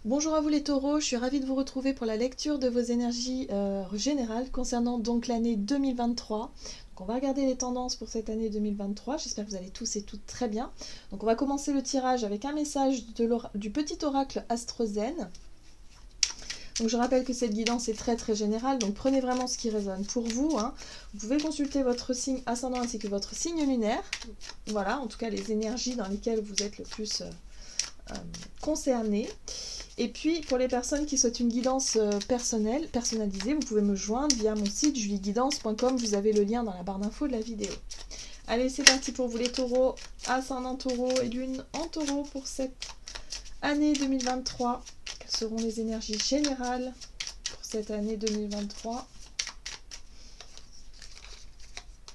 Bonjour à vous les taureaux, je suis ravie de vous retrouver pour la lecture de vos énergies générales concernant donc l'année 2023. Donc on va regarder les tendances pour cette année 2023, j'espère que vous allez tous et toutes très bien. Donc on va commencer le tirage avec un message du petit oracle Astrozen. Donc je rappelle que cette guidance est très très générale, donc prenez vraiment ce qui résonne pour vous. Vous pouvez consulter votre signe ascendant ainsi que votre signe lunaire. Voilà, en tout cas les énergies dans lesquelles vous êtes le plus concernés. Et puis, pour les personnes qui souhaitent une guidance personnalisée, vous pouvez me joindre via mon site julieguidance.com. Vous avez le lien dans la barre d'infos de la vidéo. Allez, c'est parti pour vous les taureaux, ascendant taureau et lune en taureau pour cette année 2023. Quelles seront les énergies générales pour cette année 2023?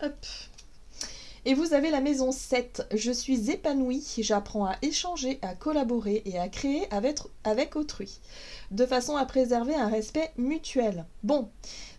Hop. Et vous avez la maison 7. Je suis épanouie, j'apprends à échanger, à collaborer et à créer avec autrui, de façon à préserver un respect mutuel. Bon,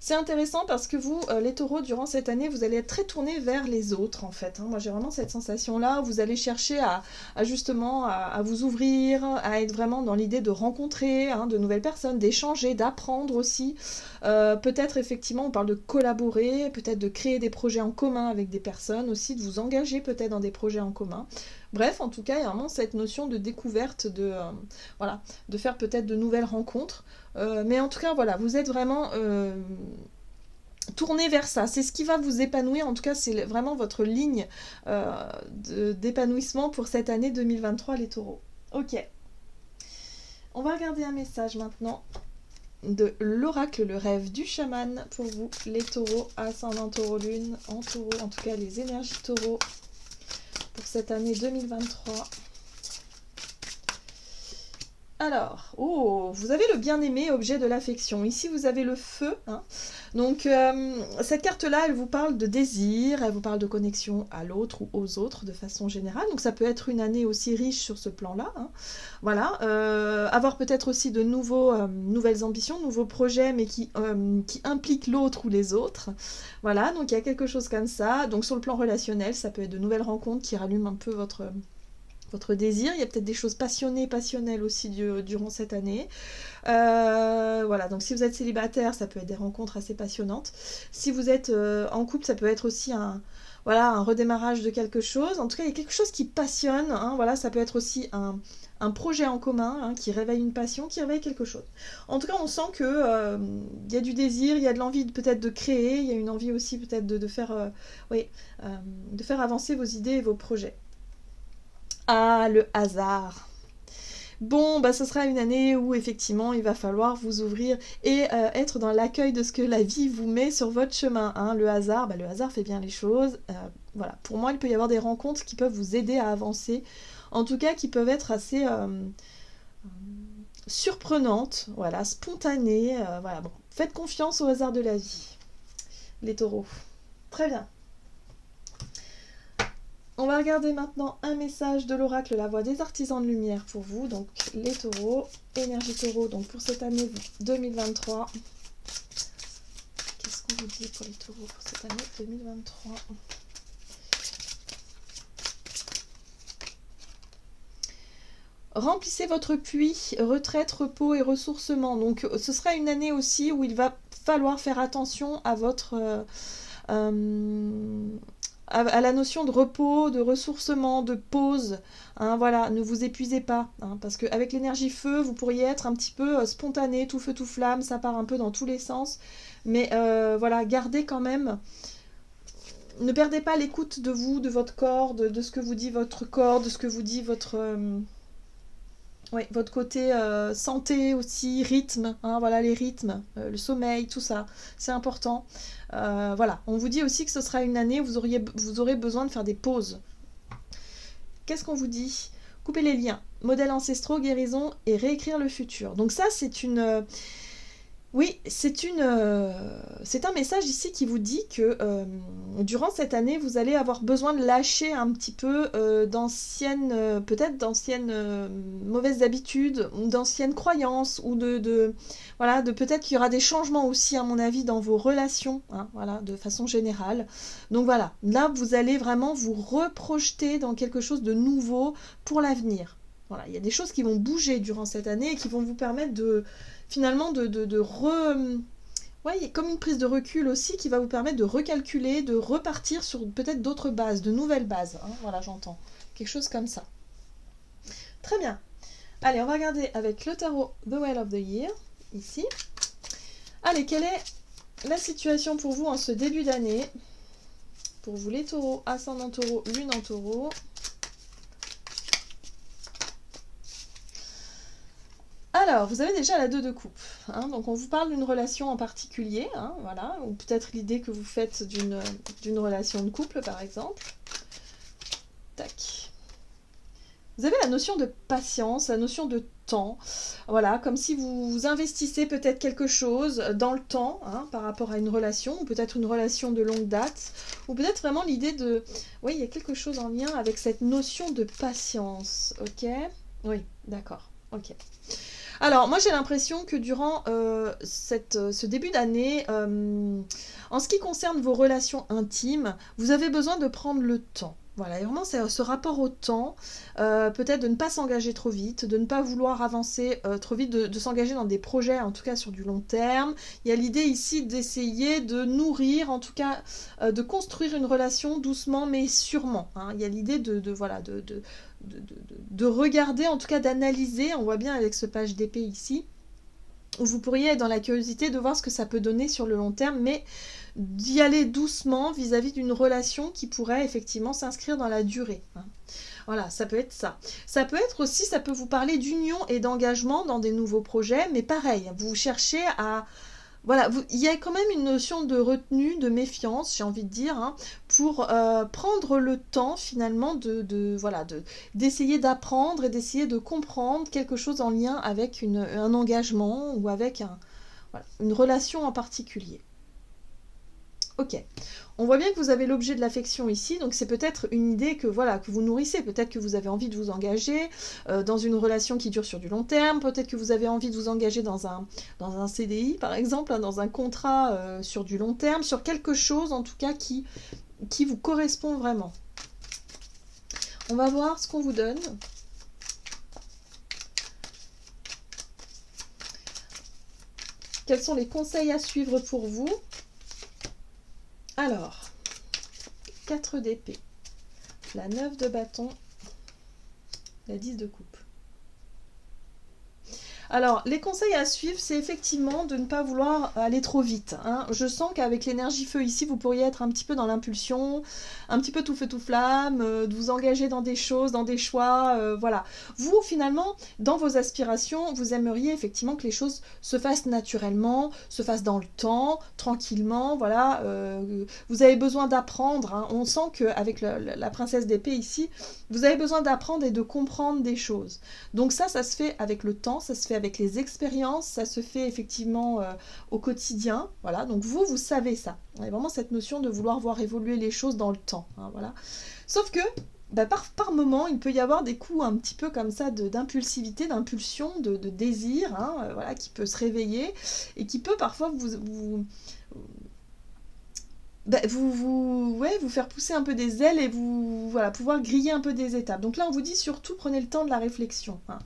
c'est intéressant parce que vous, les taureaux, durant cette année, vous allez être très tournés vers les autres, en fait. Moi, j'ai vraiment cette sensation-là. Vous allez chercher à justement à vous ouvrir, à être vraiment dans l'idée de rencontrer de nouvelles personnes, d'échanger, d'apprendre aussi. Peut-être, effectivement, on parle de collaborer, peut-être de créer des projets en commun avec des personnes aussi, de vous engager peut-être dans des projets en commun. Bref, en tout cas, il y a vraiment cette notion de découverte, de faire peut-être de nouvelles rencontres. Mais en tout cas, voilà, vous êtes vraiment tourné vers ça. C'est ce qui va vous épanouir. En tout cas, c'est vraiment votre ligne d'épanouissement pour cette année 2023, les taureaux. Ok. On va regarder un message maintenant de l'oracle, le rêve du chaman pour vous, les taureaux, ascendant taureau, lune en taureau, en tout cas les énergies taureaux pour cette année 2023. Alors, vous avez le bien-aimé, objet de l'affection. Ici, vous avez le feu. Donc, cette carte-là, elle vous parle de désir, elle vous parle de connexion à l'autre ou aux autres de façon générale. Donc, ça peut être une année aussi riche sur ce plan-là. Voilà. Avoir peut-être aussi de nouvelles ambitions, nouveaux projets, mais qui impliquent l'autre ou les autres. Voilà, donc il y a quelque chose comme ça. Donc, sur le plan relationnel, ça peut être de nouvelles rencontres qui rallument un peu votre désir. Il y a peut-être des choses passionnelles aussi durant cette année. Voilà, donc si vous êtes célibataire, ça peut être des rencontres assez passionnantes. Si vous êtes en couple, ça peut être aussi un redémarrage de quelque chose. En tout cas, il y a quelque chose qui passionne. Voilà, ça peut être aussi un projet en commun qui réveille une passion, qui réveille quelque chose. En tout cas, on sent que y a du désir, il y a de l'envie peut-être de créer, il y a une envie aussi peut-être de faire avancer vos idées et vos projets. Ah, le hasard. Bon, ce sera une année où effectivement il va falloir vous ouvrir et être dans l'accueil de ce que la vie vous met sur votre chemin. Le hasard, le hasard fait bien les choses. Voilà, pour moi, il peut y avoir des rencontres qui peuvent vous aider à avancer. En tout cas, qui peuvent être assez surprenantes, voilà, spontanées. Voilà, bon, faites confiance au hasard de la vie, les taureaux. Très bien. On va regarder maintenant un message de l'oracle La Voix des Artisans de Lumière pour vous, donc les taureaux, énergie taureau, donc pour cette année 2023. Qu'est-ce qu'on vous dit pour les taureaux pour cette année 2023 ? Remplissez votre puits, retraite, repos et ressourcement. Donc ce sera une année aussi où il va falloir faire attention à votre... à la notion de repos, de ressourcement, de pause. Voilà, ne vous épuisez pas. Parce qu'avec l'énergie feu, vous pourriez être un petit peu spontané, tout feu, tout flamme, ça part un peu dans tous les sens. Mais voilà, gardez quand même... Ne perdez pas l'écoute de vous, de votre corps, de ce que vous dit votre corps, de ce que vous dit votre côté santé aussi, rythme, voilà les rythmes, le sommeil, tout ça, c'est important. Voilà, on vous dit aussi que ce sera une année où vous aurez besoin de faire des pauses. Qu'est-ce qu'on vous dit ? Couper les liens, modèles ancestraux, guérison et réécrire le futur. Donc ça, c'est une... Oui, c'est un message ici qui vous dit que durant cette année, vous allez avoir besoin de lâcher un petit peu peut-être d'anciennes mauvaises habitudes, ou d'anciennes croyances, ou voilà, de peut-être qu'il y aura des changements aussi, à mon avis, dans vos relations, voilà, de façon générale. Donc voilà, là, vous allez vraiment vous reprojeter dans quelque chose de nouveau pour l'avenir. Voilà, il y a des choses qui vont bouger durant cette année et qui vont vous permettre de, finalement, Ouais, il y a comme une prise de recul aussi qui va vous permettre de recalculer, de repartir sur peut-être d'autres bases, de nouvelles bases. Hein. Voilà, j'entends. Quelque chose comme ça. Très bien. Allez, on va regarder avec le tarot The Wheel of the Year, ici. Allez, quelle est la situation pour vous en ce début d'année? Pour vous les taureaux, ascendant taureau, lune en taureau. Alors, vous avez déjà la 2 de coupe. Hein, donc, on vous parle d'une relation en particulier. Hein, voilà, ou peut-être l'idée que vous faites d'une relation de couple, par exemple. Tac. Vous avez la notion de patience, la notion de temps. Voilà, comme si vous investissez peut-être quelque chose dans le temps hein, par rapport à une relation, ou peut-être une relation de longue date, ou peut-être vraiment l'idée de... Oui, il y a quelque chose en lien avec cette notion de patience. Ok? Oui, d'accord. Ok. Alors, moi j'ai l'impression que durant ce début d'année, en ce qui concerne vos relations intimes, vous avez besoin de prendre le temps. Voilà, et vraiment c'est ce rapport au temps, peut-être de ne pas s'engager trop vite, de ne pas vouloir avancer trop vite, de s'engager dans des projets, en tout cas sur du long terme. Il y a l'idée ici d'essayer de nourrir, en tout cas de construire une relation doucement mais sûrement. Hein. Il y a l'idée de regarder, en tout cas d'analyser, on voit bien avec ce page d'épée ici, où vous pourriez être dans la curiosité de voir ce que ça peut donner sur le long terme, mais d'y aller doucement vis-à-vis d'une relation qui pourrait effectivement s'inscrire dans la durée. Hein. Voilà, ça peut être ça. Ça peut être aussi, ça peut vous parler d'union et d'engagement dans des nouveaux projets, mais pareil, vous cherchez à... Voilà, il y a quand même une notion de retenue, de méfiance, j'ai envie de dire, hein, pour prendre le temps finalement d'essayer d'apprendre et d'essayer de comprendre quelque chose en lien avec un engagement ou avec une relation en particulier. Ok. On voit bien que vous avez l'objet de l'affection ici, donc c'est peut-être une idée que vous nourrissez, peut-être que vous avez envie de vous engager dans une relation qui dure sur du long terme, peut-être que vous avez envie de vous engager dans un CDI par exemple, hein, dans un contrat sur du long terme, sur quelque chose en tout cas qui vous correspond vraiment. On va voir ce qu'on vous donne. Quels sont les conseils à suivre pour vous ? Alors, 4 d'épée, la 9 de bâton, la 10 de coupe. Alors, les conseils à suivre, c'est effectivement de ne pas vouloir aller trop vite. Hein. Je sens qu'avec l'énergie feu ici, vous pourriez être un petit peu dans l'impulsion, un petit peu tout feu tout flamme, de vous engager dans des choses, dans des choix, voilà. Vous, finalement, dans vos aspirations, vous aimeriez effectivement que les choses se fassent naturellement, se fassent dans le temps, tranquillement, voilà. Vous avez besoin d'apprendre. Hein. On sent qu'avec la princesse d'épée ici, vous avez besoin d'apprendre et de comprendre des choses. Donc ça se fait avec le temps, ça se fait avec les expériences, ça se fait effectivement au quotidien, voilà, donc vous savez ça. Il y a vraiment cette notion de vouloir voir évoluer les choses dans le temps, hein, voilà. Sauf que, par moment, il peut y avoir des coups un petit peu comme ça d'impulsivité, d'impulsion, de désir, hein, voilà, qui peut se réveiller et qui peut parfois vous faire pousser un peu des ailes et pouvoir griller un peu des étapes. Donc là, on vous dit surtout, prenez le temps de la réflexion. Hein.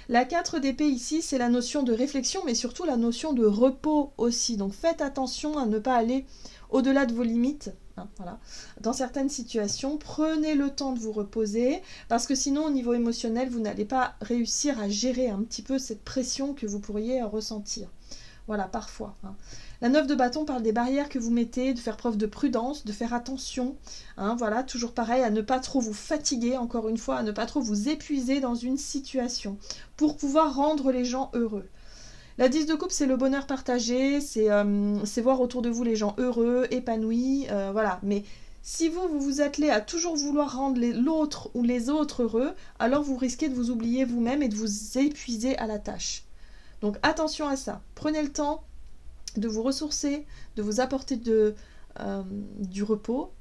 La 4 d'épée ici, c'est la notion de réflexion, mais surtout la notion de repos aussi. Donc faites attention à ne pas aller au-delà de vos limites. Hein, voilà. Dans certaines situations, prenez le temps de vous reposer, parce que sinon, au niveau émotionnel, vous n'allez pas réussir à gérer un petit peu cette pression que vous pourriez ressentir. Voilà, parfois. Hein. La 9 de bâton parle des barrières que vous mettez, de faire preuve de prudence, de faire attention. Hein, voilà, toujours pareil, à ne pas trop vous fatiguer, encore une fois, à ne pas trop vous épuiser dans une situation, pour pouvoir rendre les gens heureux. La 10 de coupe, c'est le bonheur partagé, c'est voir autour de vous les gens heureux, épanouis, voilà. Mais si vous vous attelez à toujours vouloir rendre l'autre ou les autres heureux, alors vous risquez de vous oublier vous-même et de vous épuiser à la tâche. Donc attention à ça, prenez le temps de vous ressourcer, de vous apporter du repos,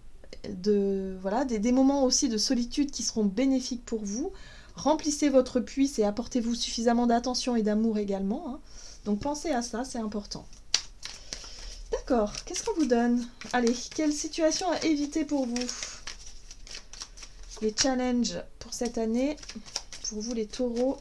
des moments aussi de solitude qui seront bénéfiques pour vous. Remplissez votre puits et apportez-vous suffisamment d'attention et d'amour également. Hein. Donc pensez à ça, c'est important. D'accord, qu'est-ce qu'on vous donne ? Allez, quelle situation à éviter pour vous ? Les challenges pour cette année, pour vous les taureaux.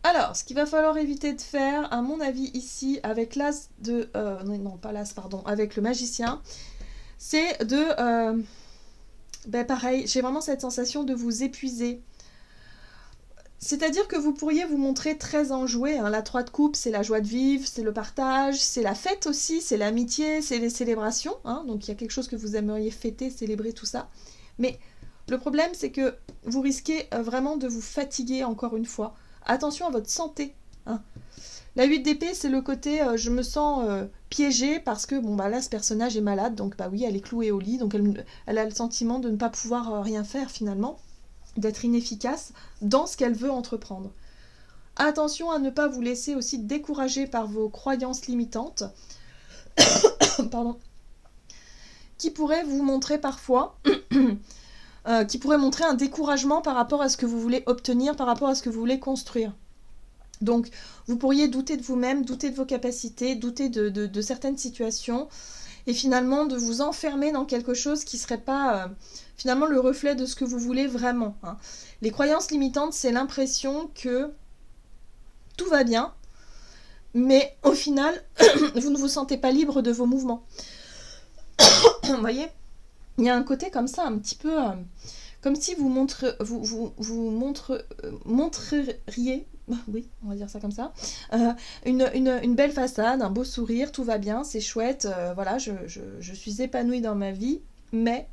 Alors, ce qu'il va falloir éviter de faire, à mon avis, ici, avec l'as de... non, pas l'as, pardon, avec le magicien, c'est de... ben pareil, j'ai vraiment cette sensation de vous épuiser. C'est-à-dire que vous pourriez vous montrer très enjoué. Hein. La 3 de coupe, c'est la joie de vivre, c'est le partage, c'est la fête aussi, c'est l'amitié, c'est les célébrations. Hein. Donc il y a quelque chose que vous aimeriez fêter, célébrer, tout ça. Mais le problème, c'est que vous risquez vraiment de vous fatiguer encore une fois. Attention à votre santé. Hein. La 8 d'épée, c'est le côté je me sens piégée parce que bon bah là ce personnage est malade, donc bah oui, elle est clouée au lit, donc elle a le sentiment de ne pas pouvoir rien faire finalement, d'être inefficace dans ce qu'elle veut entreprendre. Attention à ne pas vous laisser aussi décourager par vos croyances limitantes, pardon, qui pourraient vous montrer parfois, qui pourraient montrer un découragement par rapport à ce que vous voulez obtenir, par rapport à ce que vous voulez construire. Donc, vous pourriez douter de vous-même, douter de vos capacités, douter de certaines situations, et finalement de vous enfermer dans quelque chose qui ne serait pas finalement le reflet de ce que vous voulez vraiment. Hein. Les croyances limitantes, c'est l'impression que tout va bien, mais au final, vous ne vous sentez pas libre de vos mouvements. Vous voyez, il y a un côté comme ça, un petit peu... comme si vous montreriez, oui, on va dire ça comme ça, une belle façade, un beau sourire, tout va bien, c'est chouette, voilà, je suis épanouie dans ma vie, mais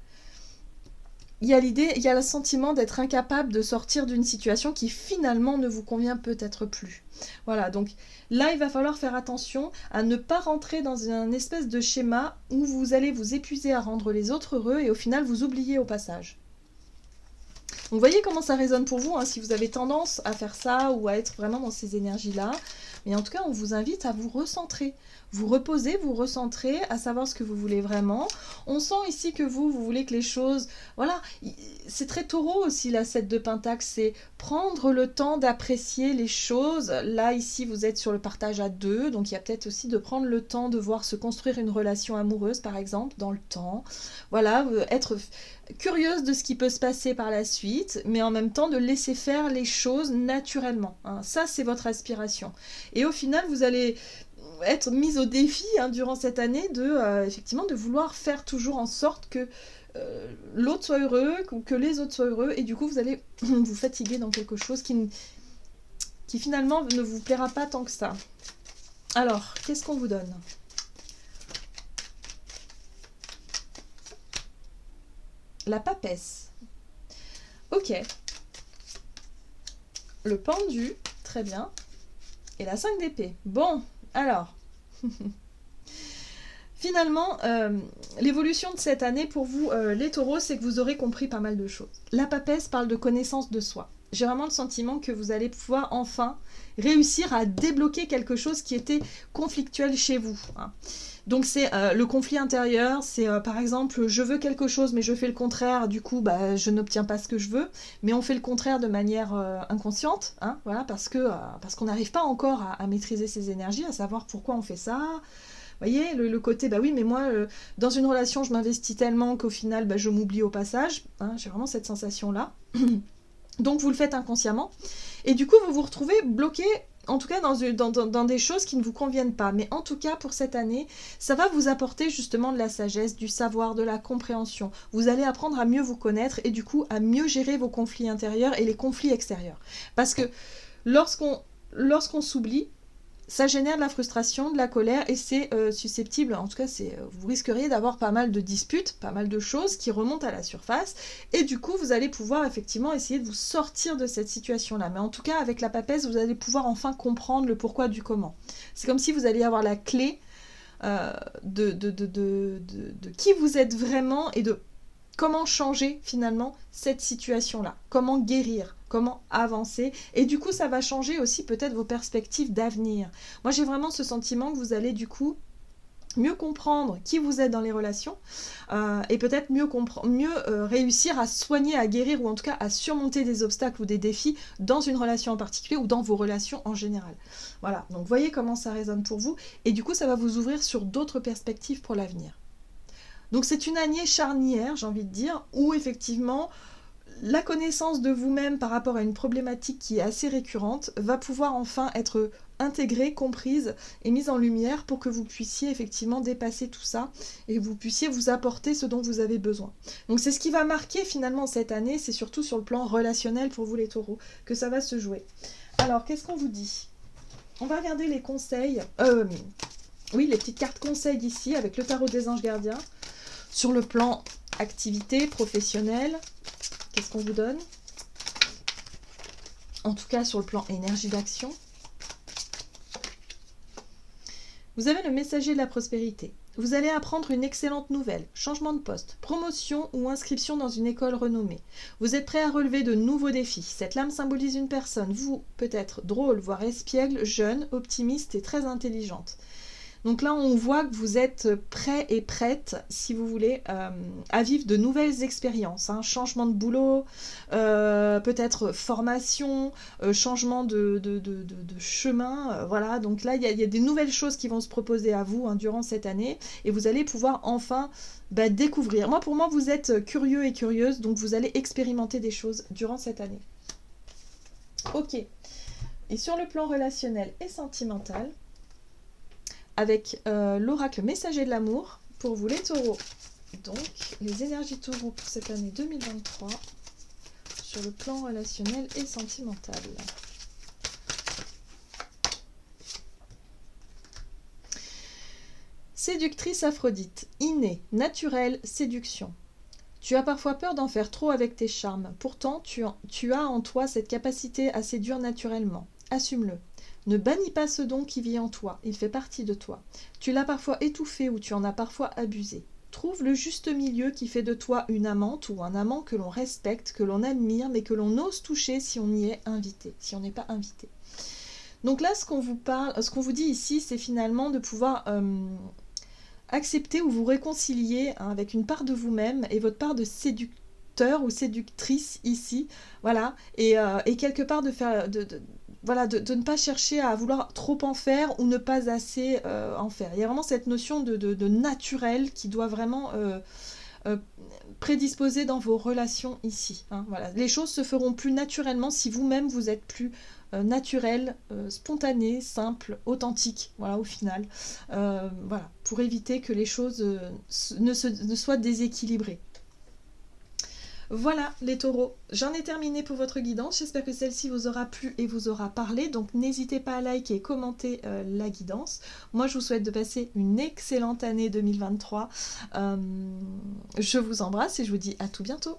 il y a le sentiment d'être incapable de sortir d'une situation qui finalement ne vous convient peut-être plus. Voilà, donc là, il va falloir faire attention à ne pas rentrer dans un espèce de schéma où vous allez vous épuiser à rendre les autres heureux et au final vous oubliez au passage. Donc vous voyez comment ça résonne pour vous, hein, si vous avez tendance à faire ça ou à être vraiment dans ces énergies-là. Mais en tout cas, on vous invite à vous recentrer. Vous reposer, vous recentrer, à savoir ce que vous voulez vraiment. On sent ici que vous voulez que les choses... Voilà, c'est très taureau aussi la 7 de Pentacle, c'est prendre le temps d'apprécier les choses. Là, ici, vous êtes sur le partage à deux, donc il y a peut-être aussi de prendre le temps de voir se construire une relation amoureuse, par exemple, dans le temps. Voilà, être curieuse de ce qui peut se passer par la suite, mais en même temps de laisser faire les choses naturellement. Hein. Ça, c'est votre aspiration. Et au final, vous allez être mise au défi durant cette année de, effectivement, de vouloir faire toujours en sorte que l'autre soit heureux, que les autres soient heureux, et du coup, vous allez vous fatiguer dans quelque chose qui finalement ne vous plaira pas tant que ça. Alors, qu'est-ce qu'on vous donne ? La papesse. Ok. Le pendu, très bien. Et la 5 d'épée. Bon, alors. Finalement, l'évolution de cette année pour vous, les taureaux, c'est que vous aurez compris pas mal de choses. La papesse parle de connaissance de soi. J'ai vraiment le sentiment que vous allez pouvoir enfin réussir à débloquer quelque chose qui était conflictuel chez vous. Hein. Donc c'est le conflit intérieur, c'est par exemple je veux quelque chose mais je fais le contraire, du coup bah, je n'obtiens pas ce que je veux, mais on fait le contraire de manière inconsciente, hein, voilà, parce qu'on n'arrive pas encore à maîtriser ses énergies, à savoir pourquoi on fait ça. Vous voyez, le côté, bah oui, mais moi, dans une relation, je m'investis tellement qu'au final, bah, je m'oublie au passage. Hein, j'ai vraiment cette sensation-là. Donc, vous le faites inconsciemment. Et du coup, vous vous retrouvez bloqué, en tout cas, dans des choses qui ne vous conviennent pas. Mais en tout cas, pour cette année, ça va vous apporter justement de la sagesse, du savoir, de la compréhension. Vous allez apprendre à mieux vous connaître et du coup, à mieux gérer vos conflits intérieurs et les conflits extérieurs. Parce que lorsqu'on s'oublie, ça génère de la frustration, de la colère et c'est susceptible, en tout cas vous risqueriez d'avoir pas mal de disputes, pas mal de choses qui remontent à la surface et du coup vous allez pouvoir effectivement essayer de vous sortir de cette situation-là. Mais en tout cas avec la papesse, vous allez pouvoir enfin comprendre le pourquoi du comment. C'est comme si vous alliez avoir la clé de qui vous êtes vraiment et de comment changer finalement cette situation-là, comment guérir, comment avancer, et du coup ça va changer aussi peut-être vos perspectives d'avenir. Moi j'ai vraiment ce sentiment que vous allez du coup mieux comprendre qui vous êtes dans les relations et peut-être mieux réussir à soigner, à guérir ou en tout cas à surmonter des obstacles ou des défis dans une relation en particulier ou dans vos relations en général. Voilà, donc voyez comment ça résonne pour vous et du coup ça va vous ouvrir sur d'autres perspectives pour l'avenir. Donc c'est une année charnière, j'ai envie de dire, où effectivement la connaissance de vous-même par rapport à une problématique qui est assez récurrente va pouvoir enfin être intégrée, comprise et mise en lumière pour que vous puissiez effectivement dépasser tout ça et que vous puissiez vous apporter ce dont vous avez besoin. Donc c'est ce qui va marquer finalement cette année, c'est surtout sur le plan relationnel pour vous les taureaux que ça va se jouer. Alors qu'est-ce qu'on vous dit? On va regarder les conseils, oui, les petites cartes conseils ici avec le tarot des anges gardiens sur le plan activité professionnelle. Qu'est-ce qu'on vous donne? En tout cas, sur le plan énergie d'action. Vous avez le messager de la prospérité. Vous allez apprendre une excellente nouvelle, changement de poste, promotion ou inscription dans une école renommée. Vous êtes prêt à relever de nouveaux défis. Cette lame symbolise une personne, vous, peut-être drôle, voire espiègle, jeune, optimiste et très intelligente. Donc là, on voit que vous êtes prêt et prête, si vous voulez, à vivre de nouvelles expériences. Changement de boulot, peut-être formation, changement de chemin. Voilà, donc là, il y a des nouvelles choses qui vont se proposer à vous durant cette année. Et vous allez pouvoir enfin découvrir. Pour moi, vous êtes curieux et curieuse, donc vous allez expérimenter des choses durant cette année. Ok. Et sur le plan relationnel et sentimental, avec l'oracle messager de l'amour pour vous les taureaux. Donc, les énergies taureaux pour cette année 2023 sur le plan relationnel et sentimental. Séductrice Aphrodite, innée, naturelle, séduction. Tu as parfois peur d'en faire trop avec tes charmes. Pourtant, tu as en toi cette capacité à séduire naturellement. Assume-le. Ne bannis pas ce don qui vit en toi, il fait partie de toi. Tu l'as parfois étouffé ou tu en as parfois abusé. Trouve le juste milieu qui fait de toi une amante ou un amant que l'on respecte, que l'on admire, mais que l'on ose toucher si on y est invité, si on n'est pas invité. Donc là, ce qu'on vous dit ici, c'est finalement de pouvoir accepter ou vous réconcilier avec une part de vous-même et votre part de séducteur ou séductrice ici, voilà, et quelque part de faire... de ne pas chercher à vouloir trop en faire ou ne pas assez en faire. Il y a vraiment cette notion de naturel qui doit vraiment prédisposer dans vos relations ici. Voilà. Les choses se feront plus naturellement si vous-même vous êtes plus naturel, spontané, simple, authentique, voilà, au final. Voilà, pour éviter que les choses ne soient déséquilibrées. Voilà les taureaux, j'en ai terminé pour votre guidance, j'espère que celle-ci vous aura plu et vous aura parlé, donc n'hésitez pas à liker et commenter la guidance. Moi je vous souhaite de passer une excellente année 2023, je vous embrasse et je vous dis à tout bientôt.